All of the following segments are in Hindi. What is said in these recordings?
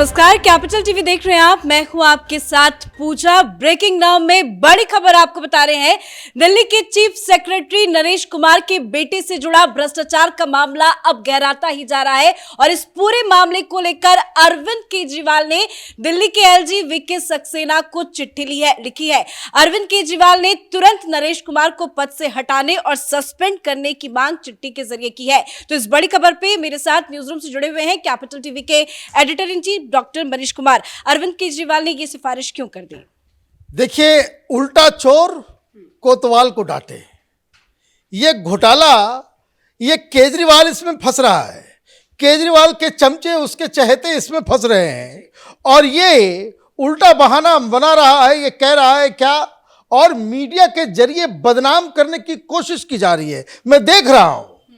नमस्कार, कैपिटल टीवी देख रहे हैं आप। मैं हूं आपके साथ पूजा। ब्रेकिंग नाउ में बड़ी खबर आपको बता रहे हैं। दिल्ली के चीफ सेक्रेटरी नरेश कुमार के बेटे से जुड़ा भ्रष्टाचार का मामला अब गहराता ही जा रहा है और इस पूरे मामले को लेकर अरविंद केजरीवाल ने दिल्ली के एलजी वीके सक्सेना को चिट्ठी लिखी है। अरविंद केजरीवाल ने तुरंत नरेश कुमार को पद से हटाने और सस्पेंड करने की मांग चिट्ठी के जरिए की है। तो इस बड़ी खबर पे मेरे साथ न्यूज रूम से जुड़े हुए हैं कैपिटल टीवी के editor in chief doctor Manish Kumar. Arvind Kejriwal ने ये सिफारिश क्यों कर दी? देखिए, उल्टा चोर कोतवाल को डांटे। ये घोटाला, ये केजरीवाल इसमें फंस रहा है, केजरीवाल के चमचे उसके चहेते इसमें फंस रहे हैं और ये उल्टा बहाना बना रहा है। ये कह रहा है क्या, और मीडिया के जरिए बदनाम करने की कोशिश की जा रही है। मैं देख रहा हूं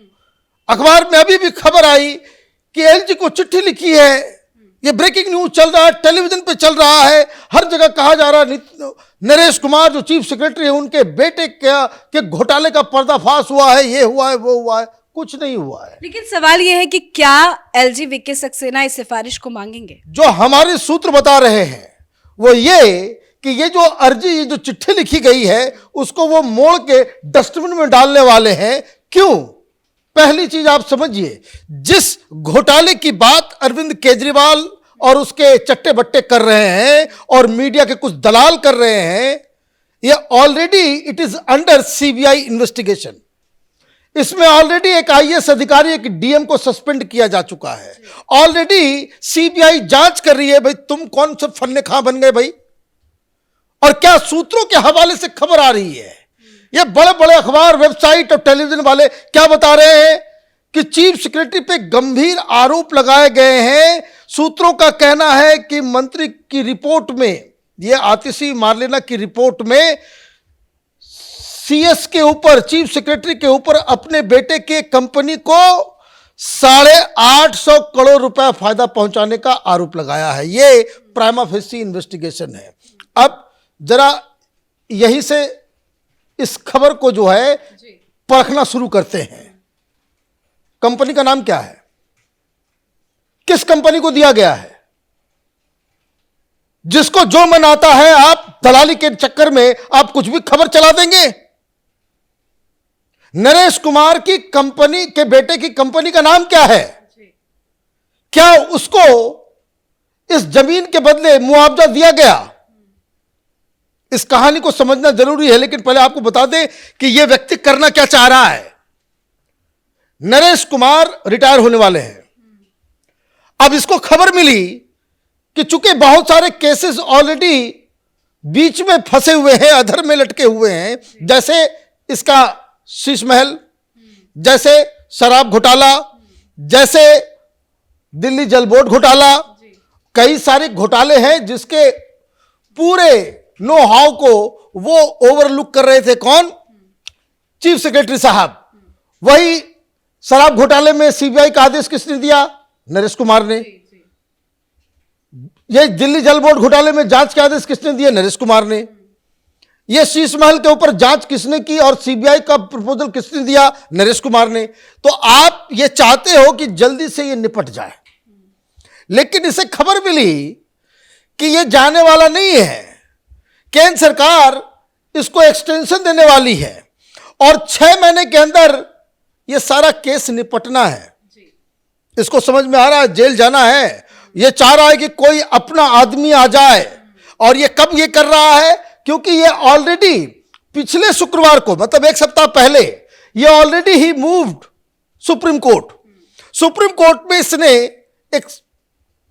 अखबार में अभी भी खबर आई कि एलजी को चिट्ठी लिखी है। ये ब्रेकिंग न्यूज चल रहा है, टेलीविजन पे चल रहा है, हर जगह कहा जा रहा है नरेश कुमार जो चीफ सेक्रेटरी है उनके बेटे के घोटाले का पर्दाफाश हुआ है, ये हुआ है, वो हुआ है। कुछ नहीं हुआ है। लेकिन सवाल यह है कि क्या एलजी वीके सक्सेना इस सिफारिश को मांगेंगे? जो हमारे सूत्र बता रहे हैं वो ये कि ये जो अर्जी, ये जो चिट्ठी लिखी गई है उसको वो मोड़ के डस्टबिन में डालने वाले हैं। क्यों? पहली चीज आप समझिए, जिस घोटाले की बात अरविंद केजरीवाल और उसके चट्टे बट्टे कर रहे हैं और मीडिया के कुछ दलाल कर रहे हैं, ये already it is under CBI investigation. इसमें ऑलरेडी एक आईएएस अधिकारी, एक डीएम को सस्पेंड किया जा चुका है। ऑलरेडी सीबीआई जांच कर रही है। भाई तुम कौन से फन्ने खां बन गए भाई? और क्या सूत्रों के हवाले से खबर आ रही है, ये बड़े बड़े अखबार, वेबसाइट और टेलीविजन वाले क्या बता रहे हैं कि चीफ सेक्रेटरी पे गंभीर आरोप लगाए गए हैं। सूत्रों का कहना है कि मंत्री की रिपोर्ट में, ये आतिशी मार्लेना की रिपोर्ट में सीएस के ऊपर, चीफ सेक्रेटरी के ऊपर अपने बेटे के कंपनी को 850 करोड़ रुपए फायदा पहुंचाने का आरोप लगाया है। ये प्राइमा फेसी इन्वेस्टिगेशन है। अब जरा यहीं से इस खबर को जो है परखना शुरू करते हैं। कंपनी का नाम क्या है? किस कंपनी को दिया गया है? जिसको जो मन आता है आप दलाली के चक्कर में आप कुछ भी खबर चला देंगे। नरेश कुमार की कंपनी के बेटे की कंपनी का नाम क्या है? क्या उसको इस जमीन के बदले मुआवजा दिया गया? इस कहानी को समझना जरूरी है। लेकिन पहले आपको बता दें कि यह व्यक्ति करना क्या चाह रहा है। नरेश कुमार रिटायर होने वाले हैं। अब इसको खबर मिली कि चूंकि बहुत सारे केसेस ऑलरेडी बीच में फंसे हुए हैं, अधर में लटके हुए हैं, जैसे इसका शीश महल, जैसे शराब घोटाला, जैसे दिल्ली जल बोर्ड घोटाला, कई सारे घोटाले हैं जिसके पूरे नो हाउ को वो ओवरलुक कर रहे थे। कौन? चीफ सेक्रेटरी साहब। वही शराब घोटाले में सीबीआई का आदेश किसने दिया? नरेश कुमार ने। ये दिल्ली जल बोर्ड घोटाले में जांच के आदेश किसने दिए? नरेश कुमार ने। ये शीश महल के ऊपर जांच किसने की और सीबीआई का प्रपोजल किसने दिया? नरेश कुमार ने। तो आप ये चाहते हो कि जल्दी से ये निपट जाए, लेकिन इसे खबर मिली कि ये जाने वाला नहीं है। केंद्र सरकार इसको एक्सटेंशन देने वाली है और 6 महीने के अंदर यह सारा केस निपटना है। इसको समझ में आ रहा है, जेल जाना है। यह चाह रहा है कि कोई अपना आदमी आ जाए। और यह कब यह कर रहा है? क्योंकि यह ऑलरेडी पिछले शुक्रवार को, मतलब 1 सप्ताह पहले, यह ऑलरेडी ही moved Supreme Court. Supreme Court में इसने एक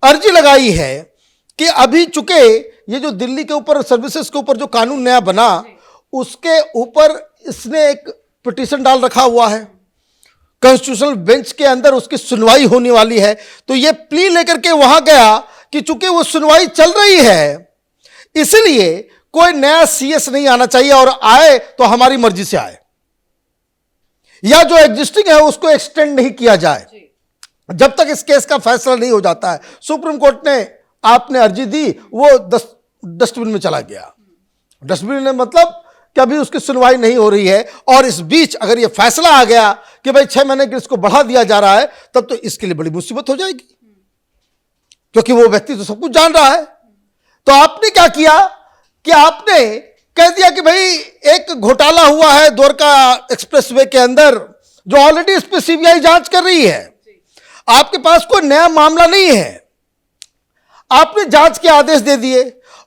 अर्जी लगाई है कि अभी चूंकि ये जो दिल्ली के ऊपर सर्विसेज के ऊपर जो कानून नया बना, उसके ऊपर इसने एक पिटीशन डाल रखा हुआ है। कॉन्स्टिट्यूशनल बेंच के अंदर उसकी सुनवाई होने वाली है। तो ये प्ली लेकर के वहां गया कि चूंकि वो सुनवाई चल रही है, इसलिए कोई नया सीएस नहीं आना चाहिए, और आए तो हमारी मर्जी से आए, या जो एग्जिस्टिंग है उसको एक्सटेंड नहीं किया जाए जब तक इस केस का फैसला नहीं हो जाता है। सुप्रीम कोर्ट ने आपने अर्जी दी, वो डस्टबिन में चला गया। डस्टबिन में मतलब कि अभी उसकी सुनवाई नहीं हो रही है, और इस बीच अगर ये फैसला आ गया कि भाई 6 महीने के इसको बढ़ा दिया जा रहा है, तब तो इसके लिए बड़ी मुसीबत हो जाएगी। क्योंकि वो व्यक्ति तो सब कुछ जान रहा है। तो आपने क्या किया कि आपने कह दिया कि भाई एक घोटाला हुआ है द्वारका एक्सप्रेसवे के अंदर, जो ऑलरेडी इस पर सीबीआई जांच कर रही है, आपके पास कोई नया मामला नहीं है, आपने जांच के आदेश दे दिए।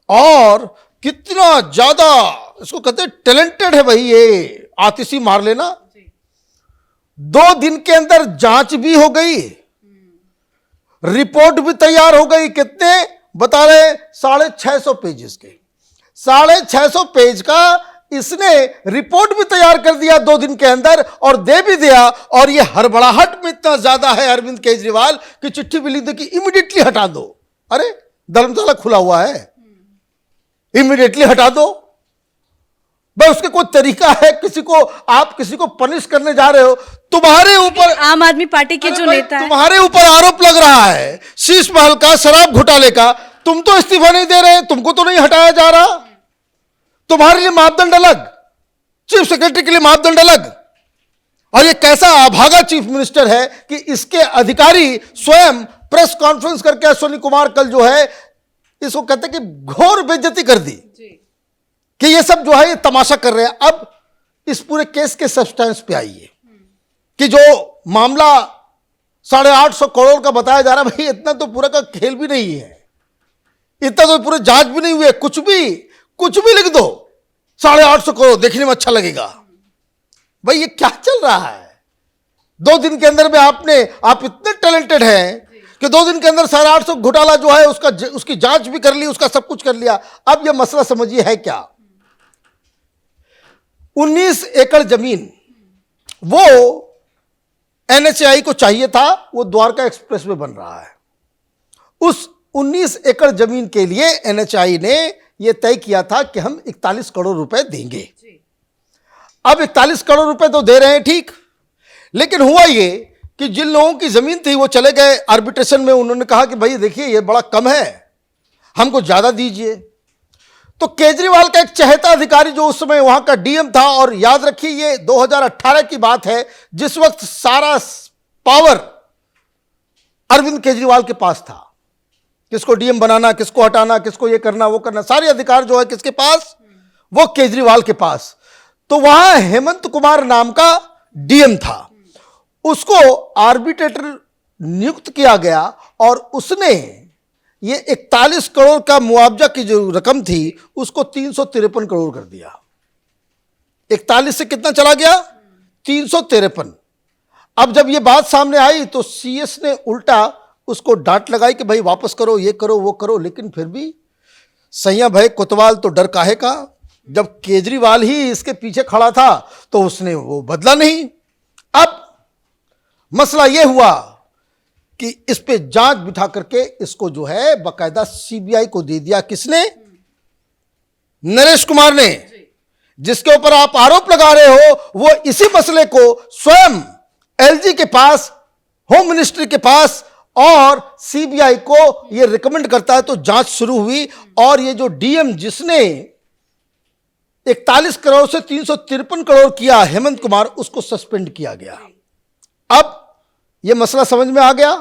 और कितना ज्यादा इसको कहते हैं टैलेंटेड है भाई ये आतिशी मार लेना। 2 दिन के अंदर जांच भी हो गई, रिपोर्ट भी तैयार हो गई। कितने बता रहे? 650 पेजेस के, 650 पेज का इसने रिपोर्ट भी तैयार कर दिया 2 दिन के अंदर और दे भी दिया। और ये हड़बड़ाहट में इतना ज्यादा है अरविंद केजरीवाल की चिट्ठी भी लिख दे कि इमीडिएटली हटा दो। अरे धर्मशाला खुला हुआ है, इमीडिएटली हटा दो भाई। उसके कोई तरीका है? आप किसी को पनिश करने जा रहे हो, तुम्हारे ऊपर आम आदमी पार्टी के जो नेता है, तुम्हारे ऊपर आरोप लग रहा है शीश महल का, शराब घोटाले का, तुम तो इस्तीफा नहीं दे रहे, तुमको तो नहीं हटाया जा रहा। तुम्हारे लिए मापदंड अलग, चीफ सेक्रेटरी के लिए मापदंड अलग। और ये कैसा अभागा चीफ मिनिस्टर है कि इसके अधिकारी स्वयं प्रेस कॉन्फ्रेंस करके अश्विनी कुमार कल जो है इसको कहते कि घोर बेइज्जती कर दी कि ये सब जो है ये तमाशा कर रहे हैं। अब इस पूरे केस के सब्सटेंस पे आइए कि जो मामला 850 करोड़ का बताया जा रहा है, भाई इतना तो पूरा का खेल भी नहीं है, इतना तो पूरे जांच भी नहीं हुई है। कुछ भी लिख दो, 850 करोड़ देखने में अच्छा लगेगा। भाई ये क्या चल रहा है? 2 दिन के अंदर में आप इतने टैलेंटेड हैं कि 2 दिन के अंदर 850 घोटाला जो है उसकी जांच भी कर ली, उसका सब कुछ कर लिया। अब यह मसला समझिए है क्या? 19 एकड़ जमीन वो एनएचएआई को चाहिए था, वो द्वारका एक्सप्रेसवे बन रहा है। उस 19 एकड़ जमीन के लिए एनएचएआई ने यह तय किया था कि हम 41 करोड़ रुपए देंगे। अब 41 करोड़ रुपए तो दे रहे हैं, ठीक, लेकिन हुआ ये कि जिन लोगों की जमीन थी वो चले गए आर्बिट्रेशन में। उन्होंने कहा कि भाई देखिए ये बड़ा कम है, हमको ज्यादा दीजिए। तो केजरीवाल का एक चहेता अधिकारी जो उस समय वहां का डीएम था, और याद रखिए ये 2018 की बात है, जिस वक्त सारा पावर अरविंद केजरीवाल के पास था, किसको डीएम बनाना, किसको हटाना, किसको ये करना वो करना, सारे अधिकार जो है किसके पास? वो केजरीवाल के पास। तो वहां हेमंत कुमार नाम का डीएम था, उसको आर्बिट्रेटर नियुक्त किया गया और उसने ये 41 करोड़ का मुआवजा की जो रकम थी उसको 353 करोड़ कर दिया। 41 से कितना चला गया? 353। अब जब ये बात सामने आई तो सीएस ने उल्टा उसको डांट लगाई कि भाई वापस करो, ये करो, वो करो। लेकिन फिर भी सैया भाई कोतवाल तो डर काहे का, जब केजरीवाल ही इसके पीछे खड़ा था तो उसने वो बदला नहीं। अब मसला यह हुआ कि इस पे जांच बिठा करके इसको जो है बाकायदा सीबीआई को दे दिया। किसने? नरेश कुमार ने, जिसके ऊपर आप आरोप लगा रहे हो। वो इसी मसले को स्वयं एलजी के पास, होम मिनिस्ट्री के पास और सीबीआई को ये रिकमेंड करता है। तो जांच शुरू हुई और ये जो डीएम जिसने 41 करोड़ से 353 करोड़ किया, हेमंत कुमार, उसको सस्पेंड किया गया। अब यह मसला समझ में आ गया।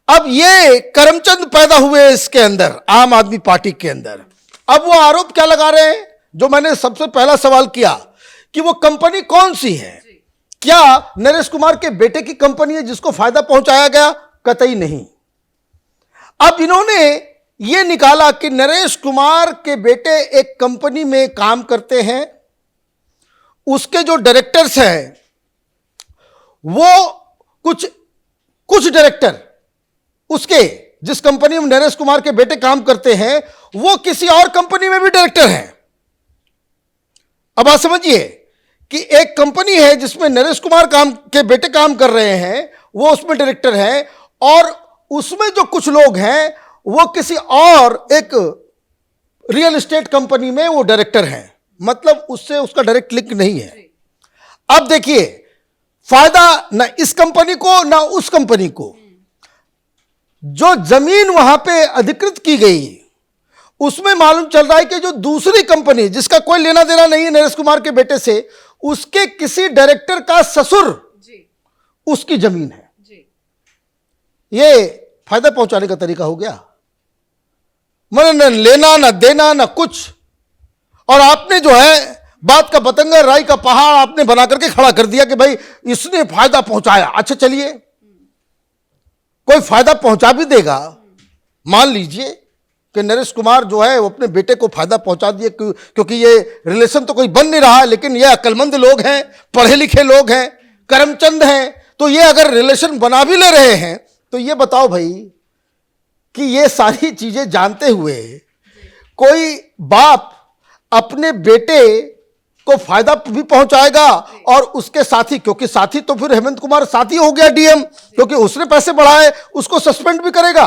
अब ये करमचंद पैदा हुए इसके अंदर, आम आदमी पार्टी के अंदर। अब वो आरोप क्या लगा रहे हैं, जो मैंने सबसे पहला सवाल किया कि वो कंपनी कौन सी है? क्या नरेश कुमार के बेटे की कंपनी है जिसको फायदा पहुंचाया गया? कतई नहीं। अब इन्होंने ये निकाला कि नरेश कुमार के बेटे एक कंपनी में काम करते हैं, उसके जो डायरेक्टर्स हैं वो कुछ डायरेक्टर उसके, जिस कंपनी में नरेश कुमार के बेटे काम करते हैं, वो किसी और कंपनी में भी डायरेक्टर हैं। अब आप समझिए कि एक कंपनी है जिसमें नरेश कुमार के बेटे काम कर रहे हैं, वो उसमें डायरेक्टर हैं, और उसमें जो कुछ लोग हैं वो किसी और एक रियल एस्टेट कंपनी में वो डायरेक्टर हैं। मतलब उससे उसका डायरेक्ट लिंक नहीं है। अब देखिए, फायदा ना इस कंपनी को ना उस कंपनी को। जो जमीन वहां पे अधिकृत की गई उसमें मालूम चल रहा है कि जो दूसरी कंपनी जिसका कोई लेना देना नहीं है नरेश कुमार के बेटे से, उसके किसी डायरेक्टर का ससुर उसकी जमीन है। ये फायदा पहुंचाने का तरीका हो गया। मतलब न लेना न देना न कुछ, और आपने जो है बात का बतंगा राई का पहाड़ आपने बना करके खड़ा कर दिया कि भाई इसने फायदा पहुंचाया। अच्छा चलिए, कोई फायदा पहुंचा भी देगा, मान लीजिए कि नरेश कुमार जो है वो अपने बेटे को फायदा पहुंचा दिए, क्योंकि ये रिलेशन तो कोई बन नहीं रहा है, लेकिन ये अक्लमंद लोग हैं, पढ़े लिखे लोग हैं, करमचंद हैं, तो ये अगर रिलेशन बना भी ले रहे हैं तो ये बताओ भाई कि ये सारी चीजें जानते हुए कोई बाप अपने बेटे को फायदा भी पहुंचाएगा और उसके साथी, क्योंकि साथी तो फिर हेमंत कुमार साथी हो गया डीएम, क्योंकि उसने पैसे बढ़ाए, उसको सस्पेंड भी करेगा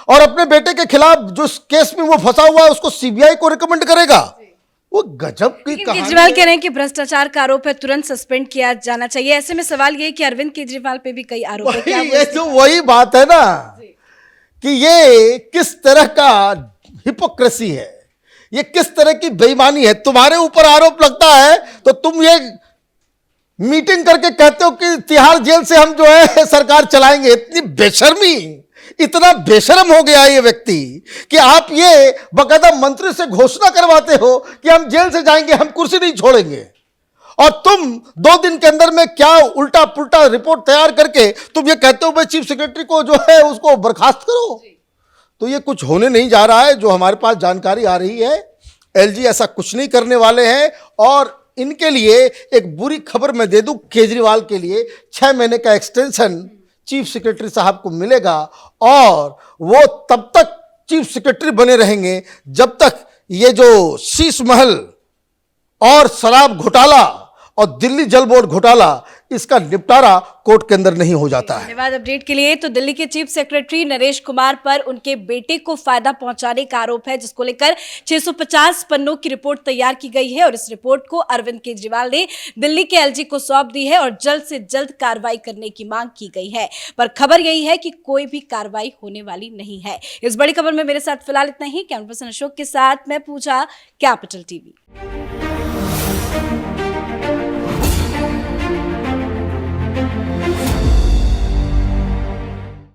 और अपने बेटे के खिलाफ जो केस में वो फंसा हुआ है उसको सीबीआई को रिकमेंड करेगा। वो गजब की कहानी। केजरीवाल कह रहे हैं कि भ्रष्टाचार का आरोप है, तुरंत सस्पेंड किया जाना चाहिए। ऐसे में सवाल ये कि अरविंद केजरीवाल पे भी कई आरोप है, क्या ये तो वही बात है ना कि ये किस तरह का हिपोक्रेसी है, ये किस तरह की बेईमानी है। तुम्हारे ऊपर आरोप लगता है तो तुम ये मीटिंग करके कहते हो कि तिहाड़ जेल से हम जो है सरकार चलाएंगे। इतनी बेशर्मी, इतना बेशर्म हो गया ये व्यक्ति कि आप ये बकायदा मंत्री से घोषणा करवाते हो कि हम जेल से जाएंगे, हम कुर्सी नहीं छोड़ेंगे, और तुम 2 दिन के अंदर में क्या उल्टा पुल्टा रिपोर्ट तैयार करके तुम ये कहते हो भाई चीफ सेक्रेटरी को जो है उसको बर्खास्त करो। तो ये कुछ होने नहीं जा रहा है। जो हमारे पास जानकारी आ रही है, एलजी ऐसा कुछ नहीं करने वाले हैं, और इनके लिए एक बुरी खबर मैं दे दूं, केजरीवाल के लिए 6 महीने का एक्सटेंशन चीफ सेक्रेटरी साहब को मिलेगा, और वो तब तक चीफ सेक्रेटरी बने रहेंगे जब तक ये जो शीश महल और शराब घोटाला और दिल्ली जल बोर्ड घोटाला इसका निपटारा कोर्ट के अंदर नहीं हो जाता है। धन्यवाद अपडेट के लिए। तो दिल्ली के चीफ सेक्रेटरी नरेश कुमार पर उनके बेटे को फायदा पहुंचाने का आरोप है, जिसको लेकर 650 पन्नों की रिपोर्ट तैयार की गई है और इस रिपोर्ट को अरविंद केजरीवाल ने दिल्ली के एलजी को सौंप दी है और जल्द से जल्द कार्रवाई करने की मांग की गई है। पर खबर यही है कि कोई भी कार्रवाई होने वाली नहीं है। इस बड़ी खबर में मेरे साथ फिलहाल इतना ही। कैमरा पर्सन अशोक के साथ मैं पूजा, कैपिटल टीवी।